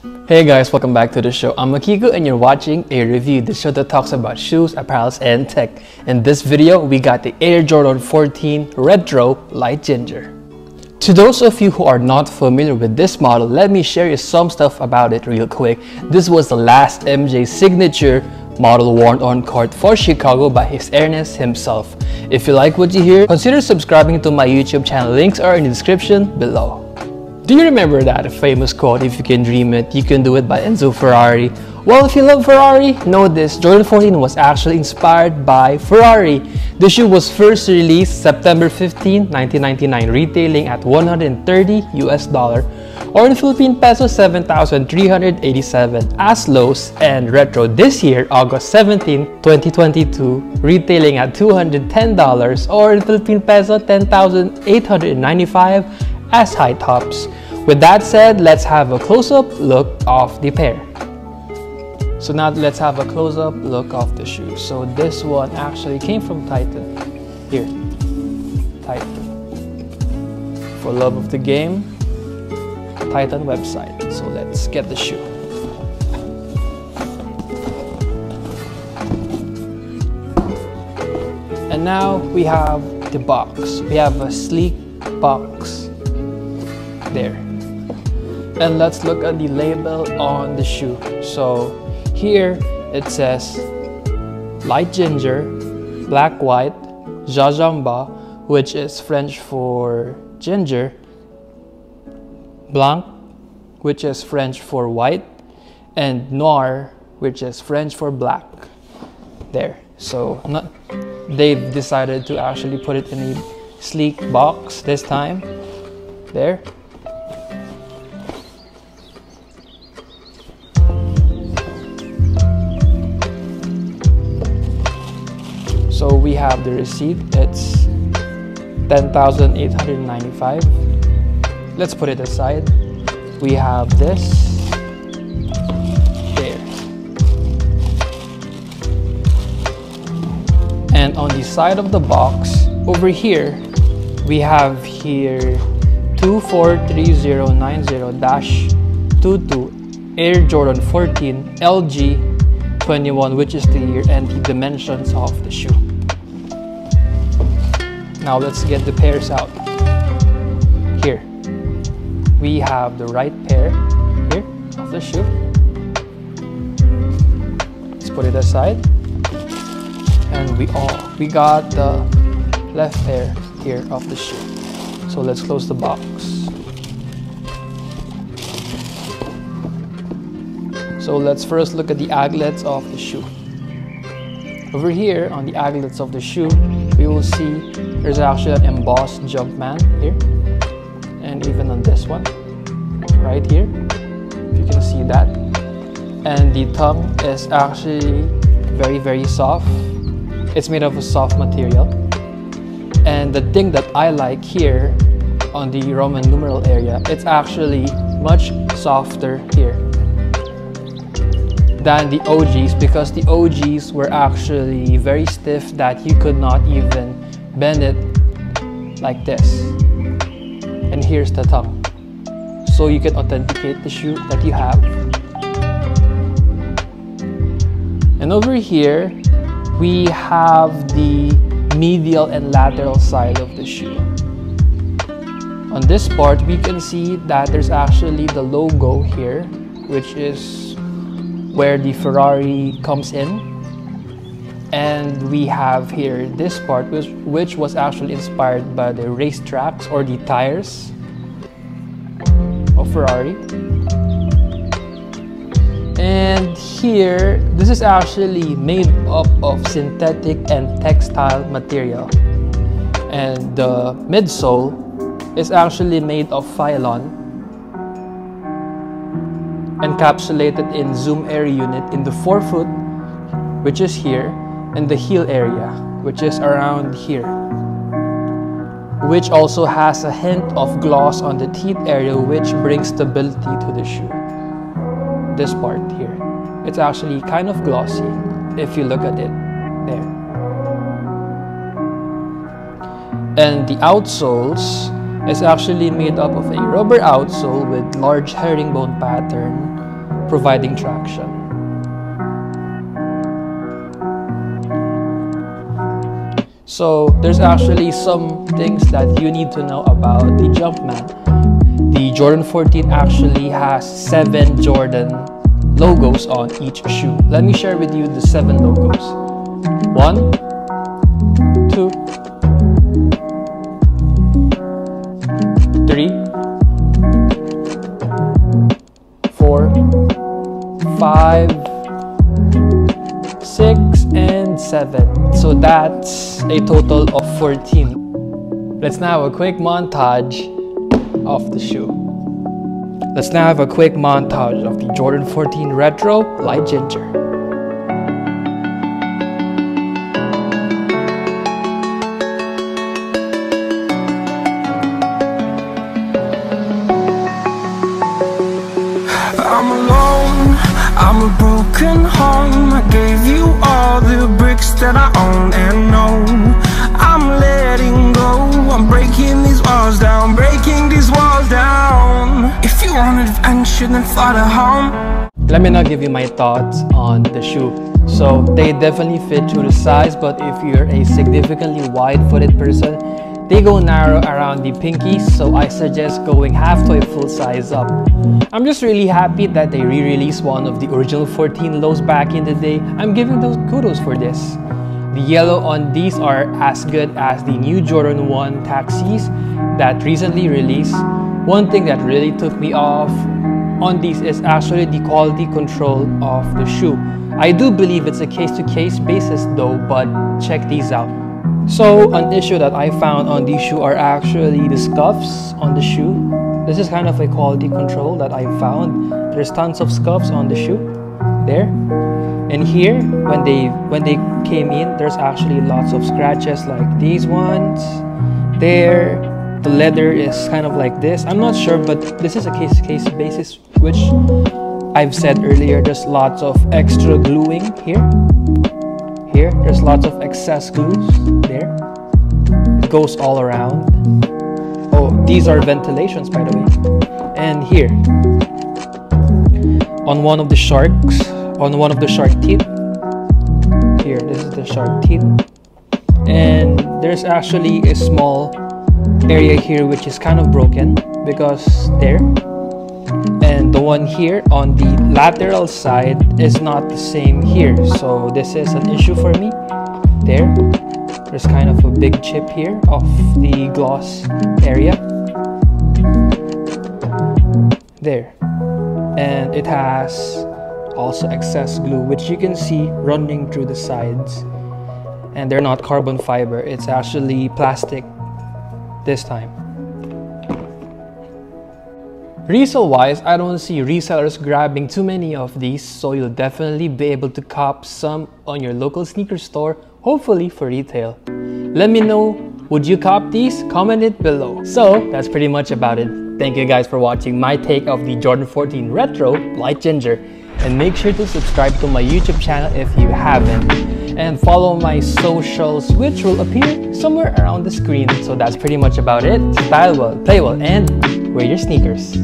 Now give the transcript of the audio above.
Hey guys, welcome back to the show. I'm Akiko and you're watching A Review, the show that talks about shoes, apparels, and tech. In this video, we got the Air Jordan 14 Retro Light Ginger. To those of you who are not familiar with this model, let me share you some stuff about it real quick. This was the last MJ signature model worn on court for Chicago by His Airness himself. If you like what you hear, consider subscribing to my YouTube channel. Links are in the description below. Do you remember that famous quote, "If you can dream it, you can do it" by Enzo Ferrari? Well, if you love Ferrari, know this, Jordan 14 was actually inspired by Ferrari. The shoe was first released September 15, 1999, retailing at $130 or in Philippine peso 7,387 as lows, and retro this year, August 17, 2022, retailing at $210 or in Philippine peso 10,895 as high tops. With that said, let's have a close-up look of the pair. So now let's have a close-up look of the shoe. So this one actually came from Titan. Here, Titan. For love of the game, Titan website. So let's get the shoe. And now we have the box. We have a sleek box there. And let's look at the label on the shoe. So here it says light ginger, black white, jajamba, which is French for ginger, blanc, which is French for white, and noir, which is French for black. There. So they've decided to actually put it in a sleek box this time. There. So we have the receipt. It's 10,895. Let's put it aside. We have this there. And on the side of the box, over here, we have here 243090-22 Air Jordan 14 LG 21, which is the year and the dimensions of the shoe. Now let's get the pairs out. Here, we have the right pair here of the shoe. Let's put it aside. And we got the left pair here of the shoe. So let's close the box. So let's first look at the aglets of the shoe. Over here on the aglets of the shoe, we will see there's actually an embossed Jumpman here, and even on this one right here, if you can see that. And the tongue is actually very soft. It's made of a soft material. And the thing that I like here on the Roman numeral area, it's actually much softer here than the OGs, because the OGs were actually very stiff that you could not even bend it like this. And here's the tongue, so you can authenticate the shoe that you have. And over here we have the medial and lateral side of the shoe. On this part, we can see that there's actually the logo here, which is where the Ferrari comes in. And we have here this part, which was actually inspired by the racetracks or the tires of Ferrari. And here, this is actually made up of synthetic and textile material. And the midsole is actually made of Phylon, encapsulated in Zoom Air unit in the forefoot, which is here, and the heel area, which is around here, which also has a hint of gloss on the teeth area, which brings stability to the shoe. This part here, it's actually kind of glossy if you look at it there. And the outsoles is actually made up of a rubber outsole with large herringbone pattern providing traction. So there's actually some things that you need to know about the Jumpman. The Jordan 14 actually has 7 Jordan logos on each shoe. Let me share with you the 7 logos. 1, 2, 3, 4, 5, 6, and 7. So that's a total of 14. Let's now have a quick montage of the shoe. Let's now have a quick montage of the Jordan 14 Retro Light Ginger. I'm alone, I'm a broken home. I gave you all the bricks that I own and know. I'm letting go, I'm breaking these walls down, breaking these walls down. If you wanted adventure, then fly to home. Let me now give you my thoughts on the shoe. So they definitely fit to the size, but if you're a significantly wide-footed person, they go narrow around the pinkies, so I suggest going half to a full size up. I'm just really happy that they re-released one of the original 14 lows back in the day. I'm giving those kudos for this. The yellow on these are as good as the new Jordan 1 taxis that recently released. One thing that really took me off on these is actually the quality control of the shoe. I do believe it's a case-to-case basis though, but check these out. So an issue that I found on these shoes are actually the scuffs on the shoe. This is kind of a quality control that I found. There's tons of scuffs on the shoe there. And here, when they came in, there's actually lots of scratches like these ones. There, the leather is kind of like this. I'm not sure, but this is a case-to-case basis, which I've said earlier. There's lots of extra gluing here. Here, there's lots of excess glues there. It goes all around. Oh, these are ventilations, by the way. And here, on one of the shark teeth. Here, this is the shark teeth. And there's actually a small area here which is kind of broken because there. And the one here on the lateral side is not the same here. So this is an issue for me. There's kind of a big chip here of the gloss area. There. And it has also excess glue, which you can see running through the sides. And they're not carbon fiber, it's actually plastic this time. Resale wise, I don't see resellers grabbing too many of these, so you'll definitely be able to cop some on your local sneaker store, hopefully for retail. Let me know, would you cop these? Comment it below. So that's pretty much about it. Thank you guys for watching my take of the Jordan 14 Retro Light Ginger. And make sure to subscribe to my YouTube channel if you haven't. And follow my socials, which will appear somewhere around the screen. So that's pretty much about it. Style well, play well, and wear your sneakers.